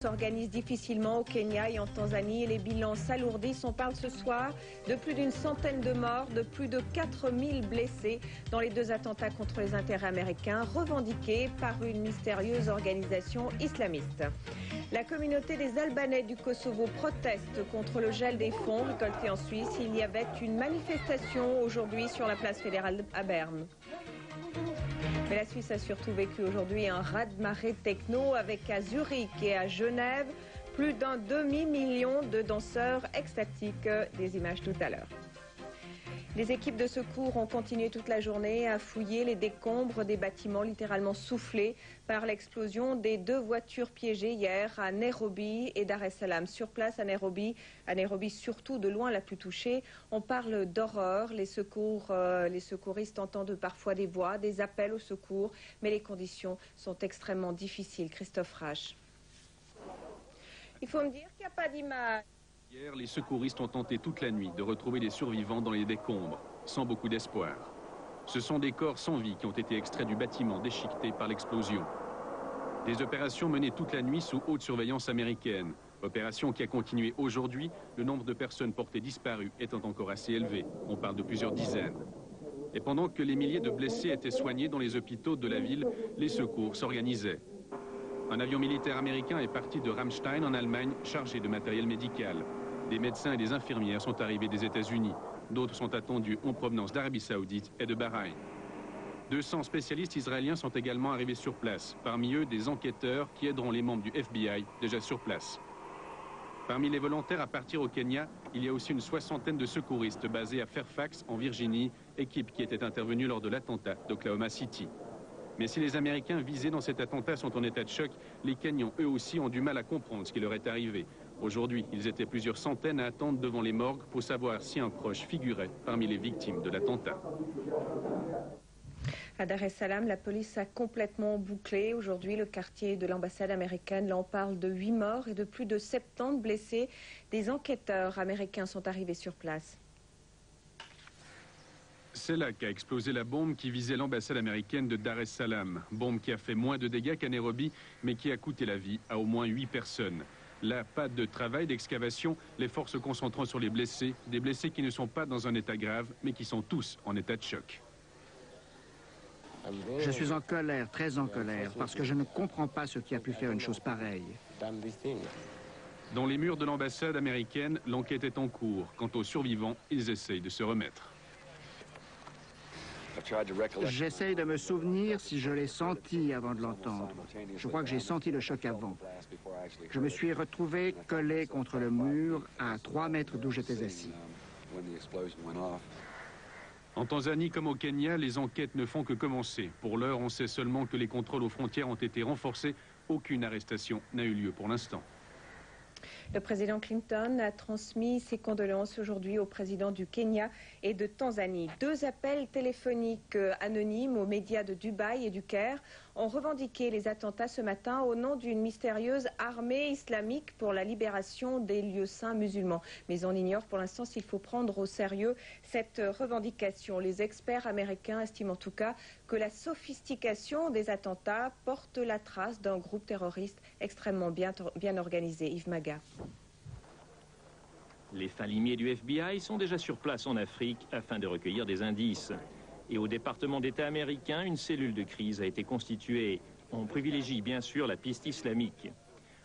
s'organise difficilement au Kenya et en Tanzanie et les bilans s'alourdissent. On parle ce soir de plus d'une centaine de morts, de plus de 4000 blessés dans les deux attentats contre les intérêts américains revendiqués par une mystérieuse organisation islamiste. La communauté des Albanais du Kosovo proteste contre le gel des fonds récoltés en Suisse. Il y avait une manifestation aujourd'hui sur la place fédérale à Berne. Mais la Suisse a surtout vécu aujourd'hui un raz-de-marée techno avec à Zurich et à Genève plus d'un demi-million de danseurs extatiques. Des images tout à l'heure. Les équipes de secours ont continué toute la journée à fouiller les décombres des bâtiments littéralement soufflés par l'explosion des deux voitures piégées hier à Nairobi et Dar es Salaam. Sur place à Nairobi surtout de loin la plus touchée, on parle d'horreur. Les secouristes entendent parfois des voix, des appels au secours, mais les conditions sont extrêmement difficiles. Christophe Rache. Il faut me dire qu'il n'y a pas d'image. Hier, les secouristes ont tenté toute la nuit de retrouver les survivants dans les décombres, sans beaucoup d'espoir. Ce sont des corps sans vie qui ont été extraits du bâtiment déchiqueté par l'explosion. Des opérations menées toute la nuit sous haute surveillance américaine. Opération qui a continué aujourd'hui, le nombre de personnes portées disparues étant encore assez élevé. On parle de plusieurs dizaines. Et pendant que les milliers de blessés étaient soignés dans les hôpitaux de la ville, les secours s'organisaient. Un avion militaire américain est parti de Ramstein en Allemagne, chargé de matériel médical. Des médecins et des infirmières sont arrivés des États-Unis. D'autres sont attendus en provenance d'Arabie Saoudite et de Bahreïn. 200 spécialistes israéliens sont également arrivés sur place. Parmi eux, des enquêteurs qui aideront les membres du FBI déjà sur place. Parmi les volontaires à partir au Kenya, il y a aussi une soixantaine de secouristes basés à Fairfax, en Virginie, équipe qui était intervenue lors de l'attentat d'Oklahoma City. Mais si les Américains visés dans cet attentat sont en état de choc, les Kenyans, eux aussi, ont du mal à comprendre ce qui leur est arrivé. Aujourd'hui, ils étaient plusieurs centaines à attendre devant les morgues pour savoir si un proche figurait parmi les victimes de l'attentat. À Dar es Salaam, la police a complètement bouclé. Aujourd'hui, le quartier de l'ambassade américaine, là on parle de 8 morts et de plus de 70 blessés. Des enquêteurs américains sont arrivés sur place. C'est là qu'a explosé la bombe qui visait l'ambassade américaine de Dar es Salaam. Bombe qui a fait moins de dégâts qu'à Nairobi, mais qui a coûté la vie à au moins 8 personnes. Là, pas de travail d'excavation, les forces se concentrant sur les blessés, des blessés qui ne sont pas dans un état grave, mais qui sont tous en état de choc. Je suis en colère, très en colère, parce que je ne comprends pas ce qui a pu faire une chose pareille. Dans les murs de l'ambassade américaine, l'enquête est en cours. Quant aux survivants, ils essayent de se remettre. J'essaye de me souvenir si je l'ai senti avant de l'entendre. Je crois que j'ai senti le choc avant. Je me suis retrouvé collé contre le mur à 3 mètres d'où j'étais assis. En Tanzanie comme au Kenya, les enquêtes ne font que commencer. Pour l'heure, on sait seulement que les contrôles aux frontières ont été renforcés. Aucune arrestation n'a eu lieu pour l'instant. Le président Clinton a transmis ses condoléances aujourd'hui au président du Kenya et de Tanzanie. 2 appels téléphoniques anonymes aux médias de Dubaï et du Caire ont revendiqué les attentats ce matin au nom d'une mystérieuse armée islamique pour la libération des lieux saints musulmans. Mais on ignore pour l'instant s'il faut prendre au sérieux cette revendication. Les experts américains estiment en tout cas que la sophistication des attentats porte la trace d'un groupe terroriste extrêmement bien organisé. Yves Maga. Les fins limiers du FBI sont déjà sur place en Afrique afin de recueillir des indices. Et au département d'État américain, une cellule de crise a été constituée. On privilégie bien sûr la piste islamique.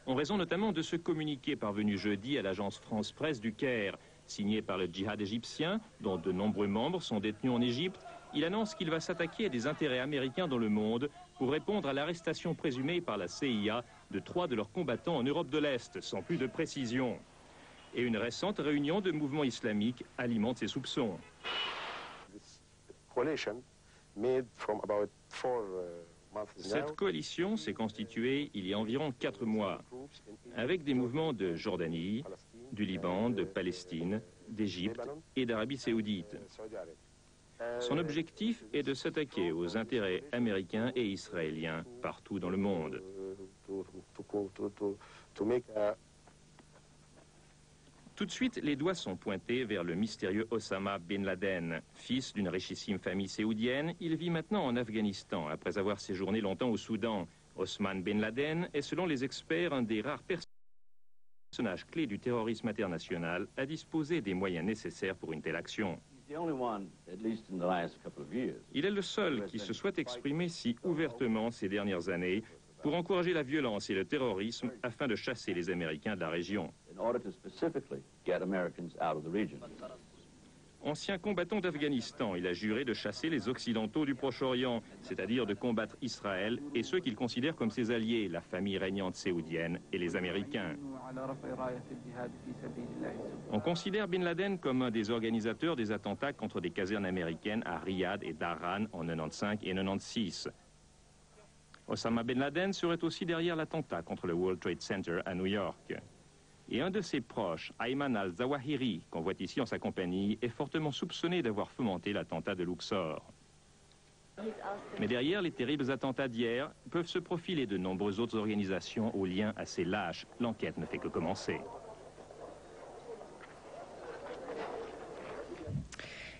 En raison notamment de ce communiqué parvenu jeudi à l'agence France Presse du Caire, signé par le djihad égyptien, dont de nombreux membres sont détenus en Égypte, il annonce qu'il va s'attaquer à des intérêts américains dans le monde pour répondre à l'arrestation présumée par la CIA de 3 de leurs combattants en Europe de l'Est, sans plus de précision. Et une récente réunion de mouvements islamiques alimente ces soupçons. Cette coalition s'est constituée il y a environ 4 mois, avec des mouvements de Jordanie, du Liban, de Palestine, d'Égypte et d'Arabie Saoudite. Son objectif est de s'attaquer aux intérêts américains et israéliens partout dans le monde. Tout de suite, les doigts sont pointés vers le mystérieux Osama Bin Laden. Fils d'une richissime famille saoudienne, il vit maintenant en Afghanistan après avoir séjourné longtemps au Soudan. Osman Ben Laden est, selon les experts, un des rares personnages clés du terrorisme international à disposer des moyens nécessaires pour une telle action. Il est le seul qui se soit exprimé si ouvertement ces dernières années pour encourager la violence et le terrorisme afin de chasser les Américains de la région. Ancien combattant d'Afghanistan, il a juré de chasser les Occidentaux du Proche-Orient, c'est-à-dire de combattre Israël et ceux qu'il considère comme ses alliés, la famille régnante saoudienne et les Américains. On considère Bin Laden comme un des organisateurs des attentats contre des casernes américaines à Riyad et Dhahran en 95 et 96. Osama Ben Laden serait aussi derrière l'attentat contre le World Trade Center à New York. Et un de ses proches, Ayman al-Zawahiri, qu'on voit ici en sa compagnie, est fortement soupçonné d'avoir fomenté l'attentat de Luxor. Mais derrière les terribles attentats d'hier peuvent se profiler de nombreuses autres organisations aux liens assez lâches. L'enquête ne fait que commencer.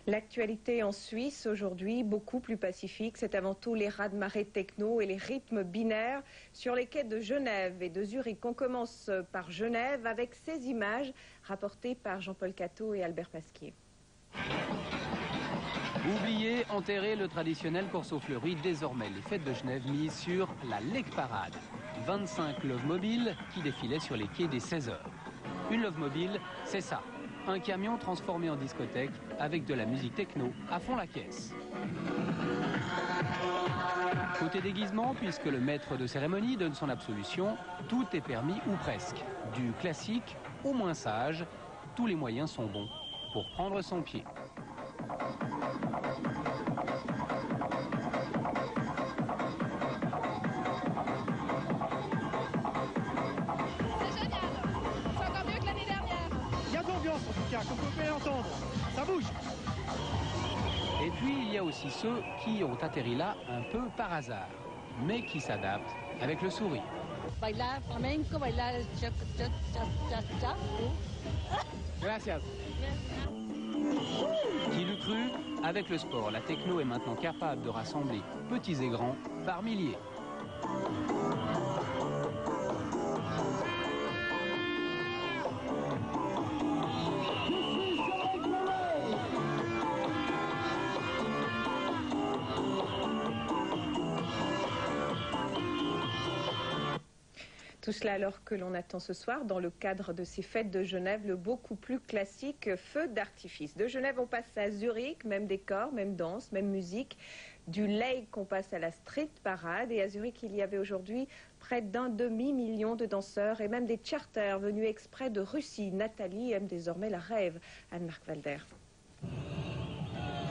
L'actualité en Suisse aujourd'hui, beaucoup plus pacifique, c'est avant tout les raz-de-marée techno et les rythmes binaires sur les quais de Genève et de Zurich. On commence par Genève avec ces images rapportées par Jean-Paul Cateau et Albert Pasquier. Oubliez, enterrer le traditionnel Corso Fleuri, désormais les fêtes de Genève misent sur la Lake Parade. 25 Love Mobiles qui défilaient sur les quais dès 16h. Une Love Mobile, c'est ça. Un camion transformé en discothèque avec de la musique techno à fond la caisse. Côté déguisement, puisque le maître de cérémonie donne son absolution, tout est permis ou presque. Du classique au moins sage, tous les moyens sont bons pour prendre son pied. Comme vous pouvez l'entendre, ça bouge. Et puis il y a aussi ceux qui ont atterri là un peu par hasard, mais qui s'adaptent avec le sourire. Bailar flamenco, bailar cha-cha-cha-cha. Gracias. Qui l'eût cru? Avec le sport, la techno est maintenant capable de rassembler petits et grands par milliers. Tout cela alors que l'on attend ce soir, dans le cadre de ces fêtes de Genève, le beaucoup plus classique feu d'artifice. De Genève, on passe à Zurich, même décor, même danse, même musique. Du Lake, on passe à la Street Parade. Et à Zurich, il y avait aujourd'hui près d'un demi-million de danseurs et même des charters venus exprès de Russie. Nathalie aime désormais la rêve. Anne-Marc Valder.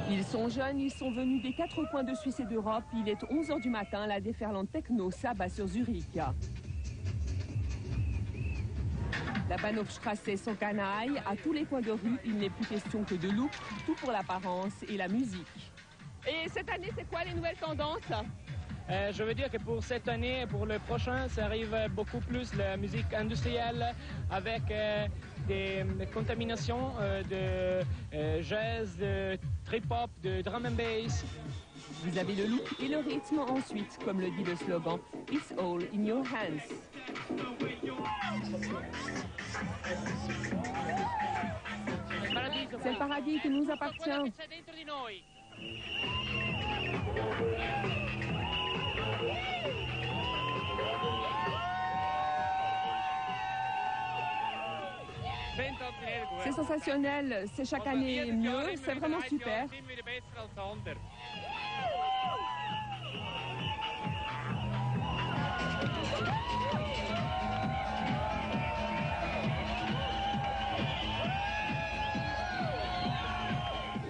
Ils sont jeunes, ils sont venus des 4 coins de Suisse et d'Europe. Il est 11h du matin, la déferlante techno s'abat sur Zurich. La Bahnhofstrasse sont canailles. À tous les coins de rue, il n'est plus question que de look, tout pour l'apparence et la musique. Et cette année, c'est quoi les nouvelles tendances? Je veux dire que pour cette année et pour le prochain, ça arrive beaucoup plus la musique industrielle avec des contaminations de jazz, de trip-hop, de drum and bass. Vous avez le look et le rythme ensuite, comme le dit le slogan « It's all in your hands ». C'est le paradis qui nous appartient. C'est sensationnel, c'est chaque année mieux, c'est vraiment super.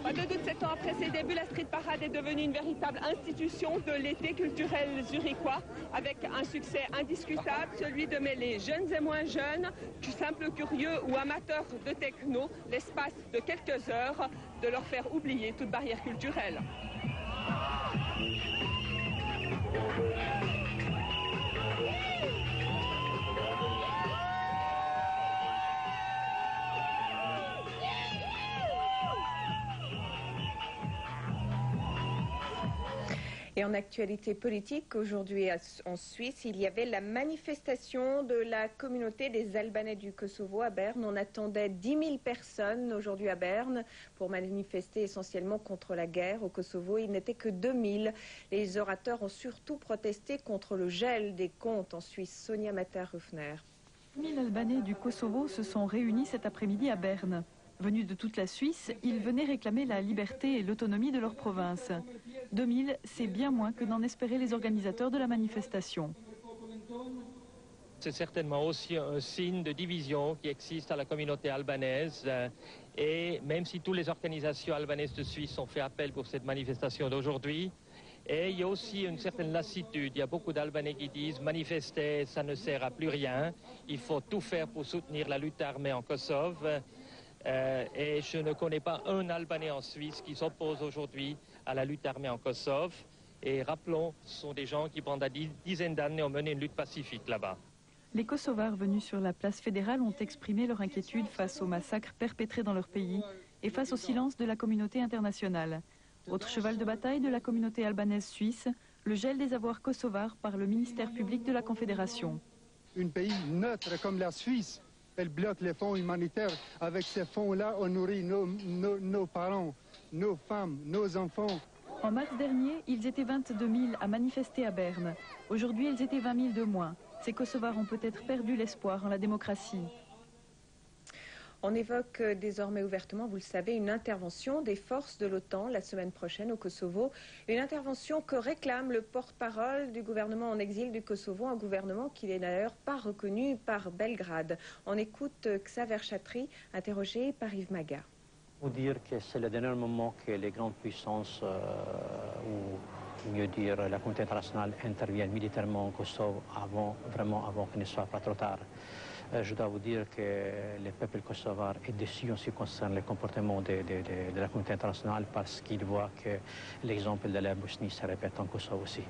Pas de doute, 7 ans après ses débuts, la Street Parade est devenue une véritable institution de l'été culturel zurichois, avec un succès indiscutable, celui de mêler jeunes et moins jeunes, simples curieux ou amateurs de techno, l'espace de quelques heures, de leur faire oublier toute barrière culturelle. Et en actualité politique, aujourd'hui en Suisse, il y avait la manifestation de la communauté des Albanais du Kosovo à Berne. On attendait 10 000 personnes aujourd'hui à Berne pour manifester essentiellement contre la guerre au Kosovo. Il n'était que 2 000. Les orateurs ont surtout protesté contre le gel des comptes en Suisse. Sonia Matter-Ruffner. 1000 Albanais du Kosovo se sont réunis cet après-midi à Berne. Venus de toute la Suisse, ils venaient réclamer la liberté et l'autonomie de leur province. 2000, c'est bien moins que n'en espéraient les organisateurs de la manifestation. C'est certainement aussi un signe de division qui existe à la communauté albanaise. Et même si toutes les organisations albanaises de Suisse ont fait appel pour cette manifestation d'aujourd'hui, et il y a aussi une certaine lassitude. Il y a beaucoup d'Albanais qui disent manifester, ça ne sert à plus rien. Il faut tout faire pour soutenir la lutte armée en Kosovo. Et je ne connais pas un Albanais en Suisse qui s'oppose aujourd'hui à la lutte armée en Kosovo. Et rappelons, ce sont des gens qui pendant des dizaines d'années ont mené une lutte pacifique là-bas. Les Kosovars venus sur la place fédérale ont exprimé leur inquiétude face aux massacres perpétrés dans leur pays et face au silence de la communauté internationale. Autre cheval de bataille de la communauté albanaise suisse, le gel des avoirs kosovars par le ministère public de la Confédération. Un pays neutre comme la Suisse, elle bloque les fonds humanitaires. Avec ces fonds-là, on nourrit nos parents, nos femmes, nos enfants. En mars dernier, ils étaient 22 000 à manifester à Berne. Aujourd'hui, ils étaient 20 000 de moins. Ces Kosovars ont peut-être perdu l'espoir en la démocratie. On évoque désormais ouvertement, vous le savez, une intervention des forces de l'OTAN la semaine prochaine au Kosovo. Une intervention que réclame le porte-parole du gouvernement en exil du Kosovo, un gouvernement qui n'est d'ailleurs pas reconnu par Belgrade. On écoute Xaver Chatri, interrogé par Yves Maga. Vous dire que c'est le dernier moment que les grandes puissances, ou mieux dire la communauté internationale, interviennent militairement au Kosovo vraiment avant qu'il ne soit pas trop tard. Je dois vous dire que le peuple kosovar est déçu en ce qui concerne le comportement de la communauté internationale parce qu'il voit que l'exemple de la Bosnie se répète en Kosovo aussi.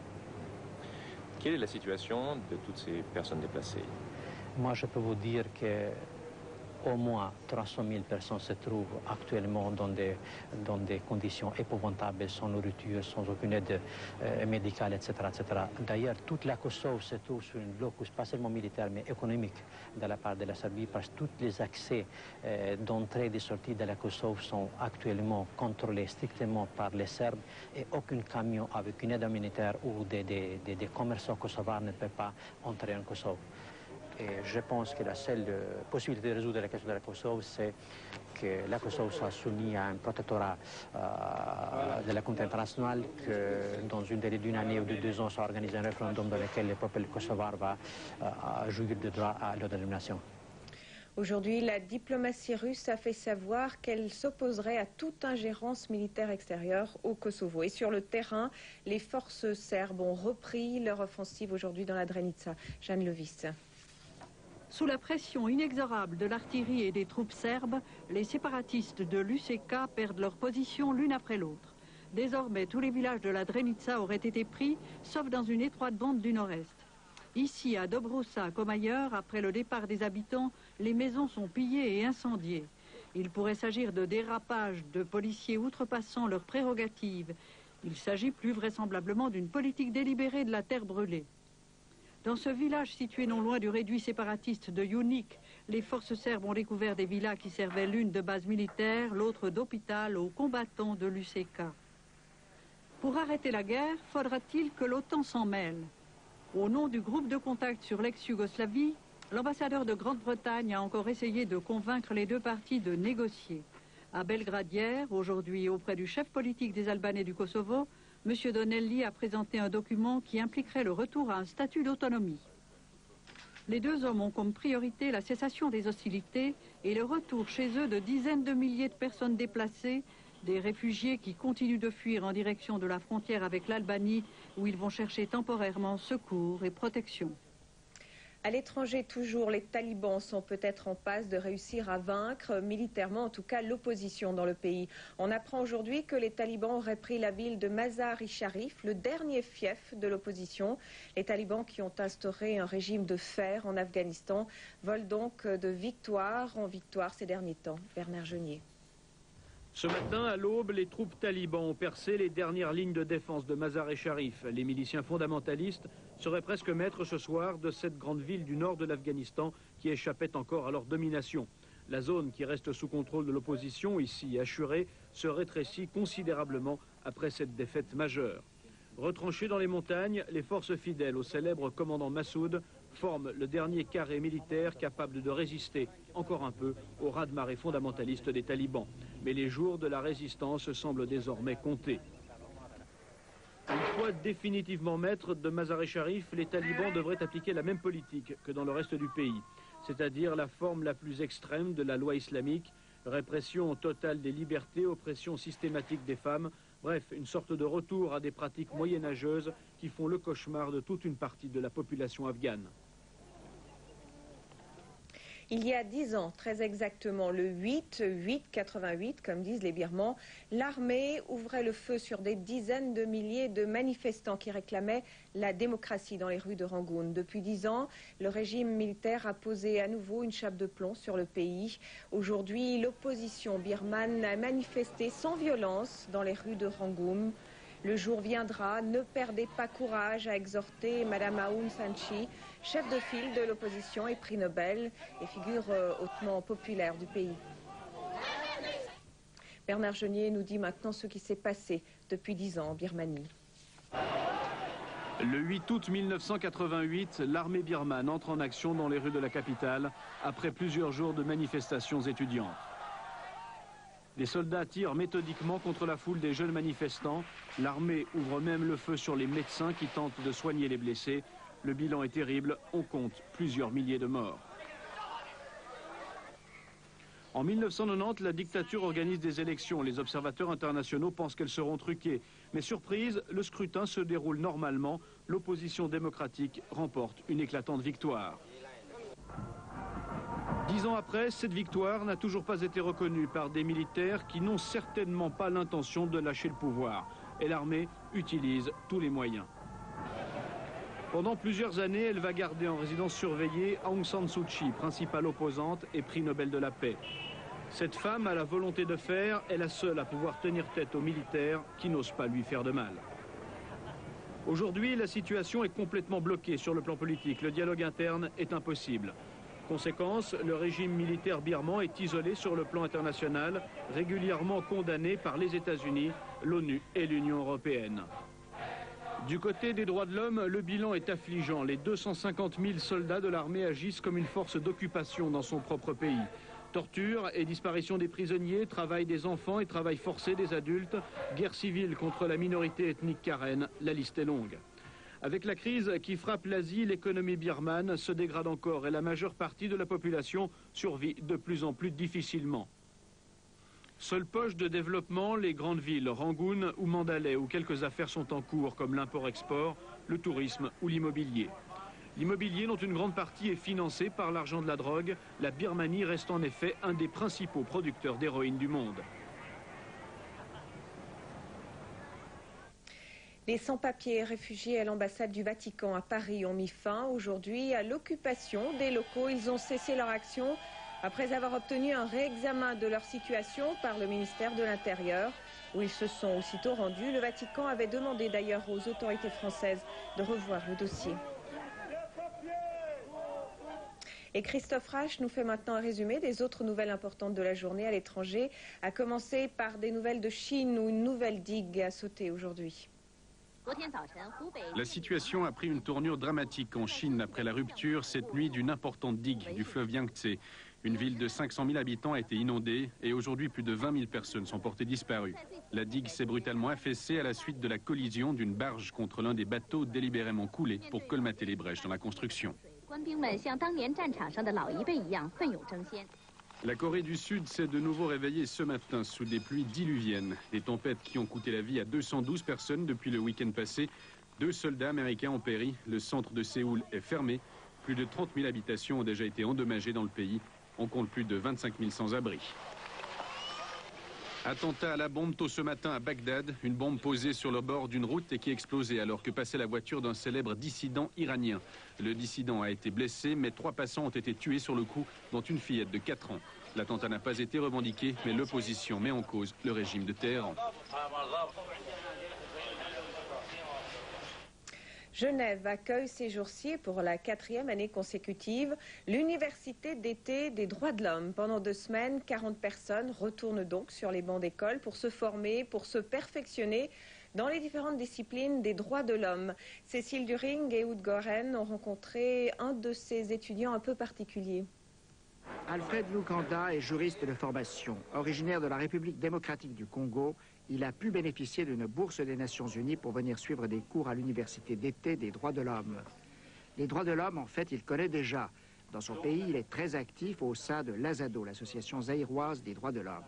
Quelle est la situation de toutes ces personnes déplacées? Moi, je peux vous dire que au moins 300 000 personnes se trouvent actuellement dans des conditions épouvantables, sans nourriture, sans aucune aide médicale, etc., etc. D'ailleurs, toute la Kosovo se trouve sur une blocus, pas seulement militaire, mais économique de la part de la Serbie, parce que tous les accès d'entrée et de sortie de la Kosovo sont actuellement contrôlés strictement par les Serbes et aucun camion avec une aide humanitaire ou des commerçants kosovars ne peut pas entrer en Kosovo. Et je pense que la seule possibilité de résoudre la question de la Kosovo, c'est que la Kosovo soit soumise à un protectorat de la communauté internationale, que dans une délai d'une année ou de 2 ans soit organisé un référendum dans lequel le peuple kosovar va jouir de droit à l'autodétermination. Aujourd'hui, la diplomatie russe a fait savoir qu'elle s'opposerait à toute ingérence militaire extérieure au Kosovo. Et sur le terrain, les forces serbes ont repris leur offensive aujourd'hui dans la Drenica. Jeanne Levis. Sous la pression inexorable de l'artillerie et des troupes serbes, les séparatistes de l'UCK perdent leur position l'une après l'autre. Désormais, tous les villages de la Drenica auraient été pris, sauf dans une étroite bande du nord-est. Ici, à Dobrousa, comme ailleurs, après le départ des habitants, les maisons sont pillées et incendiées. Il pourrait s'agir de dérapages de policiers outrepassant leurs prérogatives. Il s'agit plus vraisemblablement d'une politique délibérée de la terre brûlée. Dans ce village situé non loin du réduit séparatiste de Junik, les forces serbes ont découvert des villas qui servaient l'une de base militaire, l'autre d'hôpital aux combattants de l'UCK. Pour arrêter la guerre, faudra-t-il que l'OTAN s'en mêle? Au nom du groupe de contact sur l'ex-Yougoslavie, l'ambassadeur de Grande-Bretagne a encore essayé de convaincre les deux parties de négocier. À Belgrade hier, aujourd'hui auprès du chef politique des Albanais du Kosovo, M. Donnelly a présenté un document qui impliquerait le retour à un statut d'autonomie. Les deux hommes ont comme priorité la cessation des hostilités et le retour chez eux de dizaines de milliers de personnes déplacées, des réfugiés qui continuent de fuir en direction de la frontière avec l'Albanie, où ils vont chercher temporairement secours et protection. À l'étranger, toujours, les talibans sont peut-être en passe de réussir à vaincre, militairement en tout cas, l'opposition dans le pays. On apprend aujourd'hui que les talibans auraient pris la ville de Mazar-i-Sharif, le dernier fief de l'opposition. Les talibans qui ont instauré un régime de fer en Afghanistan volent donc de victoire en victoire ces derniers temps. Bernard Genier. Ce matin, à l'aube, les troupes talibans ont percé les dernières lignes de défense de Mazar-e-Sharif. Les miliciens fondamentalistes seraient presque maîtres ce soir de cette grande ville du nord de l'Afghanistan qui échappait encore à leur domination. La zone qui reste sous contrôle de l'opposition, ici à Shuré, se rétrécit considérablement après cette défaite majeure. Retranchées dans les montagnes, les forces fidèles au célèbre commandant Massoud forment le dernier carré militaire capable de résister encore un peu au raz-de-marée fondamentaliste des talibans. Mais les jours de la résistance semblent désormais comptés. Une fois définitivement maîtres de Mazar-e-Sharif, les talibans devraient appliquer la même politique que dans le reste du pays, c'est-à-dire la forme la plus extrême de la loi islamique, répression totale des libertés, oppression systématique des femmes, bref, une sorte de retour à des pratiques moyenâgeuses qui font le cauchemar de toute une partie de la population afghane. Il y a 10 ans, très exactement le 8-88, comme disent les Birmans, l'armée ouvrait le feu sur des dizaines de milliers de manifestants qui réclamaient la démocratie dans les rues de Rangoon. Depuis 10 ans, le régime militaire a posé à nouveau une chape de plomb sur le pays. Aujourd'hui, l'opposition birmane a manifesté sans violence dans les rues de Rangoon. Le jour viendra, ne perdez pas courage, a exhorté Madame Aung San Suu Kyi, chef de file de l'opposition et prix Nobel et figure hautement populaire du pays. Bernard Genier nous dit maintenant ce qui s'est passé depuis 10 ans en Birmanie. Le 8 août 1988, l'armée birmane entre en action dans les rues de la capitale après plusieurs jours de manifestations étudiantes. Les soldats tirent méthodiquement contre la foule des jeunes manifestants. L'armée ouvre même le feu sur les médecins qui tentent de soigner les blessés. Le bilan est terrible, on compte plusieurs milliers de morts. En 1990, la dictature organise des élections. Les observateurs internationaux pensent qu'elles seront truquées. Mais surprise, le scrutin se déroule normalement. L'opposition démocratique remporte une éclatante victoire. 10 ans après, cette victoire n'a toujours pas été reconnue par des militaires qui n'ont certainement pas l'intention de lâcher le pouvoir. Et l'armée utilise tous les moyens. Pendant plusieurs années, elle va garder en résidence surveillée Aung San Suu Kyi, principale opposante et prix Nobel de la paix. Cette femme a la volonté de faire, est la seule à pouvoir tenir tête aux militaires qui n'osent pas lui faire de mal. Aujourd'hui, la situation est complètement bloquée sur le plan politique. Le dialogue interne est impossible. Conséquence, le régime militaire birman est isolé sur le plan international, régulièrement condamné par les États-Unis, l'ONU et l'Union européenne. Du côté des droits de l'homme, le bilan est affligeant. Les 250 000 soldats de l'armée agissent comme une force d'occupation dans son propre pays. Torture et disparition des prisonniers, travail des enfants et travail forcé des adultes, guerre civile contre la minorité ethnique karen, la liste est longue. Avec la crise qui frappe l'Asie, l'économie birmane se dégrade encore et la majeure partie de la population survit de plus en plus difficilement. Seule poche de développement, les grandes villes, Rangoon ou Mandalay, où quelques affaires sont en cours comme l'import-export, le tourisme ou l'immobilier. L'immobilier dont une grande partie est financée par l'argent de la drogue, la Birmanie reste en effet un des principaux producteurs d'héroïne du monde. Les sans-papiers réfugiés à l'ambassade du Vatican à Paris ont mis fin aujourd'hui à l'occupation des locaux. Ils ont cessé leur action après avoir obtenu un réexamen de leur situation par le ministère de l'Intérieur, où ils se sont aussitôt rendus. Le Vatican avait demandé d'ailleurs aux autorités françaises de revoir le dossier. Et Christophe Rache nous fait maintenant un résumé des autres nouvelles importantes de la journée à l'étranger, à commencer par des nouvelles de Chine où une nouvelle digue a sauté aujourd'hui. La situation a pris une tournure dramatique en Chine après la rupture cette nuit d'une importante digue du fleuve Yangtze. Une ville de 500 000 habitants a été inondée et aujourd'hui plus de 20 000 personnes sont portées disparues. La digue s'est brutalement affaissée à la suite de la collision d'une barge contre l'un des bateaux délibérément coulés pour colmater les brèches dans la construction. La Corée du Sud s'est de nouveau réveillée ce matin sous des pluies diluviennes. Des tempêtes qui ont coûté la vie à 212 personnes depuis le week-end passé. 2 soldats américains ont péri. Le centre de Séoul est fermé. Plus de 30 000 habitations ont déjà été endommagées dans le pays. On compte plus de 25 000 sans-abri. Attentat à la bombe tôt ce matin à Bagdad, une bombe posée sur le bord d'une route et qui explosait alors que passait la voiture d'un célèbre dissident iranien. Le dissident a été blessé, mais 3 passants ont été tués sur le coup, dont une fillette de 4 ans. L'attentat n'a pas été revendiqué, mais l'opposition met en cause le régime de Téhéran. Genève accueille ces jours-ci, pour la 4e année consécutive, l'Université d'été des droits de l'homme. Pendant 2 semaines, 40 personnes retournent donc sur les bancs d'école pour se former, pour se perfectionner dans les différentes disciplines des droits de l'homme. Cécile During et Oud Goren ont rencontré un de ces étudiants un peu particulier. Alfred Lukanda est juriste de formation. Originaire de la République démocratique du Congo, il a pu bénéficier d'une bourse des Nations Unies pour venir suivre des cours à l'Université d'été des droits de l'homme. Les droits de l'homme, en fait, il connaît déjà. Dans son pays, il est très actif au sein de l'AZADO, l'Association zaïroise des droits de l'homme.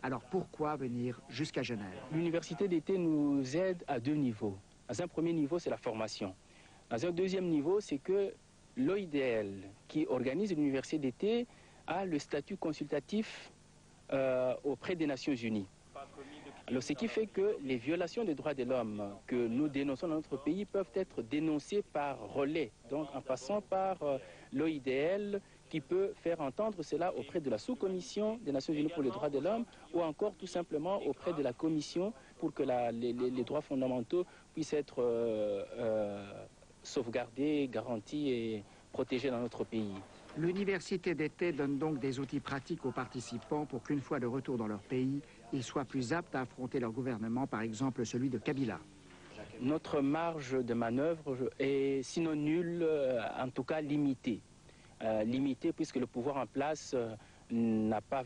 Alors pourquoi venir jusqu'à Genève? L'Université d'été nous aide à 2 niveaux. Dans un premier niveau, c'est la formation. Dans un deuxième niveau, c'est que l'OIDL, qui organise l'Université d'été, a le statut consultatif auprès des Nations Unies. Alors, ce qui fait que les violations des droits de l'homme que nous dénonçons dans notre pays peuvent être dénoncées par relais, donc en passant par l'OIDL qui peut faire entendre cela auprès de la sous-commission des Nations Unies pour les droits de l'homme ou encore tout simplement auprès de la commission pour que les droits fondamentaux puissent être sauvegardés, garantis et protégés dans notre pays. L'Université d'été donne donc des outils pratiques aux participants pour qu'une fois de retour dans leur pays, ils soient plus aptes à affronter leur gouvernement, par exemple celui de Kabila. Notre marge de manœuvre est sinon nulle, en tout cas limitée. Limitée puisque le pouvoir en place n'a pas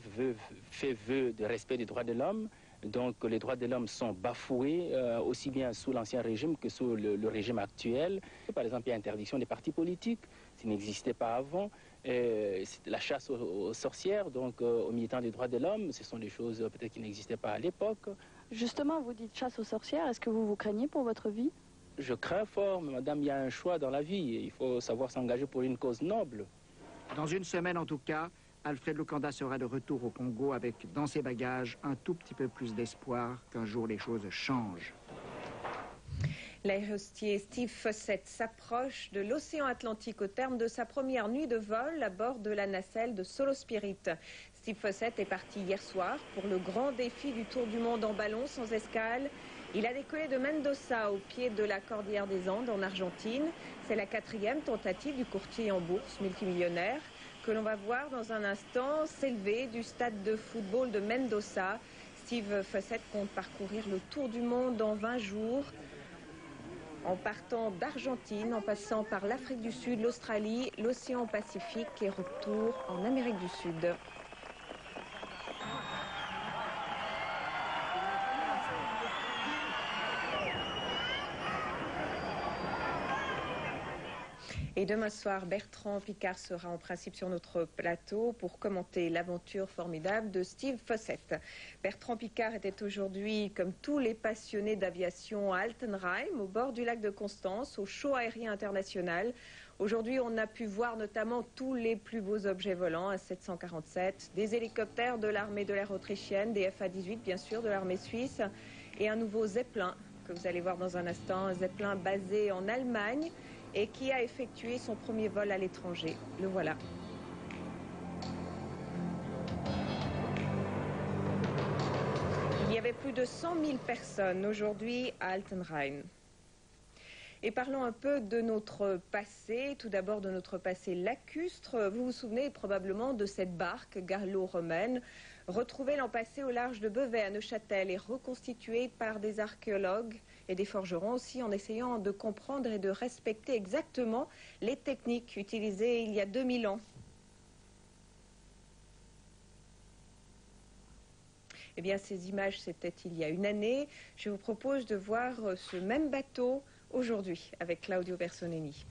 fait vœu de respect des droits de l'homme. Donc les droits de l'homme sont bafoués, aussi bien sous l'ancien régime que sous le régime actuel. Par exemple, il y a interdiction des partis politiques, ce n'existait pas avant. La chasse aux sorcières, donc aux militants des droits de l'homme, ce sont des choses peut-être qui n'existaient pas à l'époque. Justement, vous dites chasse aux sorcières, est-ce que vous vous craignez pour votre vie? Je crains fort, mais madame, il y a un choix dans la vie et il faut savoir s'engager pour une cause noble. Dans 1 semaine en tout cas, Alfred Lukanda sera de retour au Congo avec dans ses bagages un tout petit peu plus d'espoir qu'un jour les choses changent. L'aérostier Steve Fossett s'approche de l'océan Atlantique au terme de sa première nuit de vol à bord de la nacelle de Solo Spirit. Steve Fossett est parti hier soir pour le grand défi du Tour du monde en ballon sans escale. Il a décollé de Mendoza au pied de la Cordillère des Andes en Argentine. C'est la 4e tentative du courtier en bourse multimillionnaire que l'on va voir dans un instant s'élever du stade de football de Mendoza. Steve Fossett compte parcourir le Tour du monde en 20 jours. En partant d'Argentine, en passant par l'Afrique du Sud, l'Australie, l'océan Pacifique et retour en Amérique du Sud. Et demain soir, Bertrand Piccard sera en principe sur notre plateau pour commenter l'aventure formidable de Steve Fossett. Bertrand Piccard était aujourd'hui, comme tous les passionnés d'aviation, à Altenheim, au bord du lac de Constance, au show aérien international. Aujourd'hui, on a pu voir notamment tous les plus beaux objets volants, un 747, des hélicoptères de l'armée de l'air autrichienne, des FA-18 bien sûr, de l'armée suisse, et un nouveau Zeppelin que vous allez voir dans un instant, un Zeppelin basé en Allemagne et qui a effectué son premier vol à l'étranger. Le voilà. Il y avait plus de 100 000 personnes aujourd'hui à Altenheim. Et parlons un peu de notre passé, tout d'abord de notre passé lacustre. Vous vous souvenez probablement de cette barque gallo-romaine, retrouvée l'an passé au large de Beauvais à Neuchâtel et reconstituée par des archéologues et des forgerons aussi en essayant de comprendre et de respecter exactement les techniques utilisées il y a 2000 ans. Eh bien, ces images, c'était il y a une année. Je vous propose de voir ce même bateau aujourd'hui avec Claudio Bersoneni.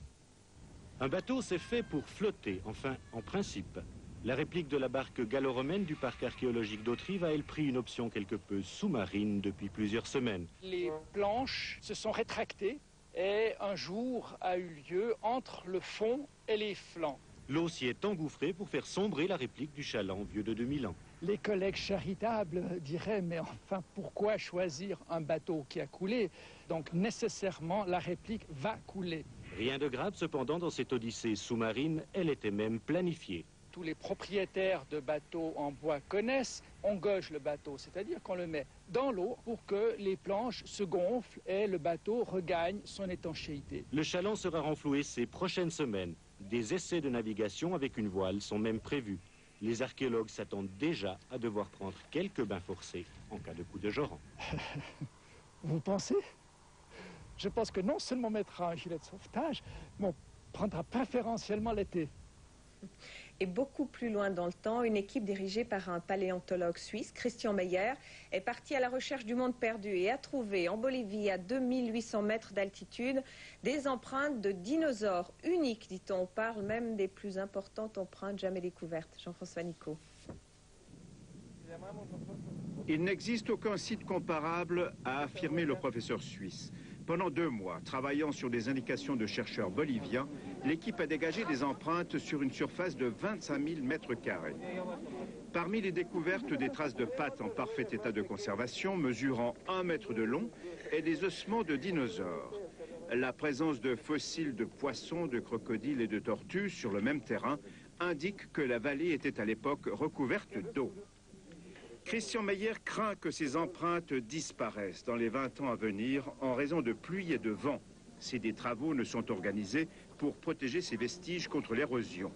Un bateau, c'est fait pour flotter, enfin, en principe. La réplique de la barque gallo-romaine du parc archéologique d'Autrive a, elle, pris une option quelque peu sous-marine depuis plusieurs semaines. Les planches se sont rétractées et un jour a eu lieu entre le fond et les flancs. L'eau s'y est engouffrée pour faire sombrer la réplique du chaland vieux de 2000 ans. Les collègues charitables diraient, mais enfin, pourquoi choisir un bateau qui a coulé? Donc nécessairement, la réplique va couler. Rien de grave cependant dans cette odyssée sous-marine, elle était même planifiée. Tous les propriétaires de bateaux en bois connaissent, on gauche le bateau, c'est-à-dire qu'on le met dans l'eau pour que les planches se gonflent et le bateau regagne son étanchéité. Le chaland sera renfloué ces prochaines semaines. Des essais de navigation avec une voile sont même prévus. Les archéologues s'attendent déjà à devoir prendre quelques bains forcés en cas de coup de joran. Vous pensez? Je pense que non seulement on mettra un gilet de sauvetage, mais on prendra préférentiellement l'été. Et beaucoup plus loin dans le temps, une équipe dirigée par un paléontologue suisse, Christian Meyer, est partie à la recherche du monde perdu et a trouvé en Bolivie, à 2800 mètres d'altitude, des empreintes de dinosaures uniques, dit-on. On parle même des plus importantes empreintes jamais découvertes. Jean-François Nicot. Il n'existe aucun site comparable, a affirmé le professeur suisse. Pendant 2 mois, travaillant sur des indications de chercheurs boliviens, l'équipe a dégagé des empreintes sur une surface de 25 000 mètres carrés. Parmi les découvertes, des traces de pattes en parfait état de conservation, mesurant 1 mètre de long, et des ossements de dinosaures. La présence de fossiles de poissons, de crocodiles et de tortues sur le même terrain indique que la vallée était à l'époque recouverte d'eau. Christian Meyer craint que ces empreintes disparaissent dans les 20 ans à venir en raison de pluie et de vent, si des travaux ne sont organisés pour protéger ces vestiges contre l'érosion.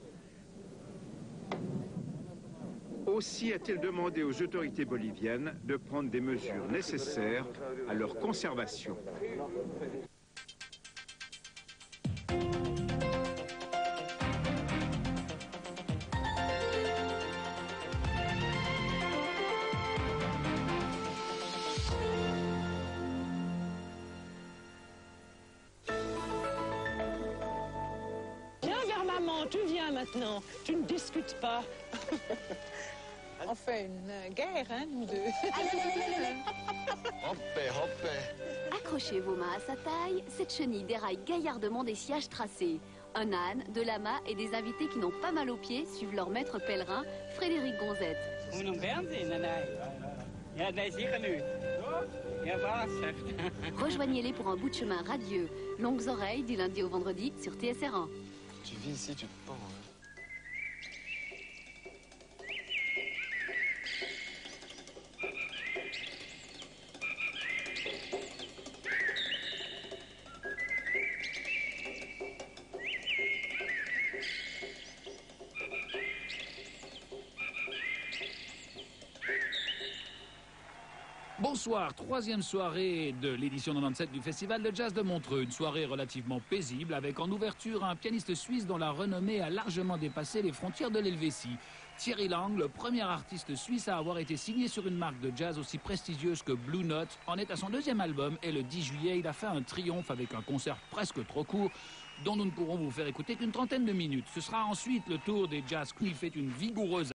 Aussi a-t-il demandé aux autorités boliviennes de prendre des mesures nécessaires à leur conservation. Tu viens maintenant, tu ne discutes pas. On fait une guerre, hein, nous deux. Hoppé, hoppé. Accrochez vos mains à sa taille, cette chenille déraille gaillardement des sillages tracés. Un âne, de lamas et des invités qui n'ont pas mal aux pieds suivent leur maître pèlerin, Frédéric Gonzette. Rejoignez-les pour un bout de chemin radieux. Longues oreilles du lundi au vendredi sur TSR1. Tu vis ici, tu te pends. Hein. Bonsoir, 3e soirée de l'édition 97 du Festival de Jazz de Montreux. Une soirée relativement paisible avec en ouverture un pianiste suisse dont la renommée a largement dépassé les frontières de l'Helvétie. Thierry Lang, le premier artiste suisse à avoir été signé sur une marque de jazz aussi prestigieuse que Blue Note, en est à son 2e album et le 10 juillet, il a fait un triomphe avec un concert presque trop court dont nous ne pourrons vous faire écouter qu'une 30aine de minutes. Ce sera ensuite le tour des Jazz Crew. Il fait une vigoureuse